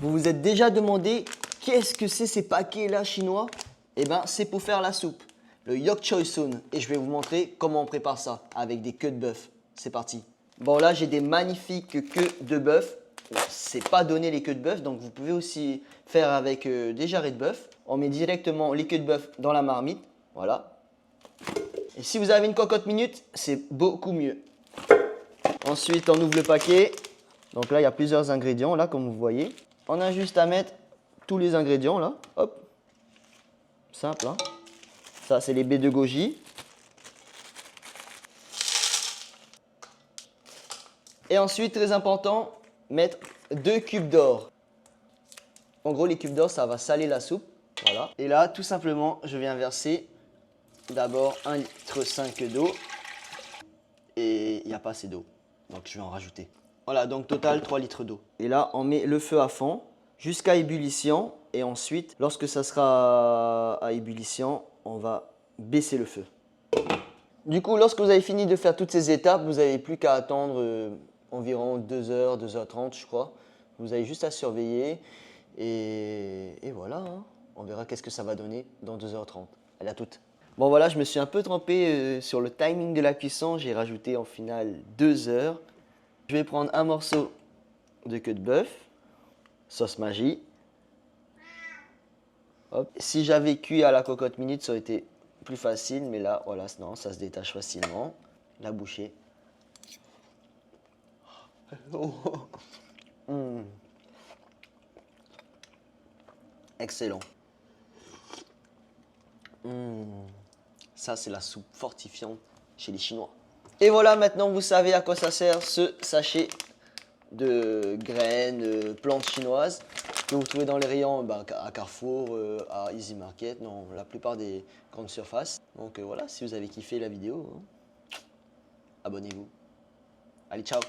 Vous vous êtes déjà demandé qu'est-ce que c'est ces paquets-là chinois? Eh bien, c'est pour faire la soupe, le Yok Choi Soon. Et je vais vous montrer comment on prépare ça avec des queues de bœuf. C'est parti. Bon, là, j'ai des magnifiques queues de bœuf. C'est pas donné les queues de bœuf, donc vous pouvez aussi faire avec des jarrets de bœuf. On met directement les queues de bœuf dans la marmite. Voilà. Et si vous avez une cocotte minute, c'est beaucoup mieux. Ensuite, on ouvre le paquet. Donc là, il y a plusieurs ingrédients, là, comme vous voyez. On a juste à mettre tous les ingrédients, là. Hop. Simple, hein. Ça, c'est les baies de goji. Et ensuite, très important, mettre 2 cubes d'or. En gros, les cubes d'or, ça va saler la soupe. Voilà. Et là, tout simplement, je viens verser d'abord 1,5 litre d'eau. Et il n'y a pas assez d'eau. Donc, je vais en rajouter. Voilà, donc total 3 litres d'eau. Et là, on met le feu à fond jusqu'à ébullition. Et ensuite, lorsque ça sera à ébullition, on va baisser le feu. Du coup, lorsque vous avez fini de faire toutes ces étapes, vous n'avez plus qu'à attendre environ 2h, 2h30, je crois. Vous avez juste à surveiller. Et voilà, hein. On verra qu'est-ce que ça va donner dans 2h30. Allez, à toutes. Bon, voilà, je me suis un peu trompé sur le timing de la cuisson. J'ai rajouté en finale 2 heures. Je vais prendre un morceau de queue de bœuf, sauce magie. Hop. Si j'avais cuit à la cocotte minute, ça aurait été plus facile, mais là, voilà, non, ça se détache facilement. La bouchée. Mmh. Excellent. Mmh. Ça, c'est la soupe fortifiante chez les Chinois. Et voilà, maintenant, vous savez à quoi ça sert ce sachet de graines, plantes chinoises que vous trouvez dans les rayons à Carrefour, à Easy Market, dans la plupart des grandes surfaces. Donc voilà, si vous avez kiffé la vidéo, hein, abonnez-vous. Allez, ciao!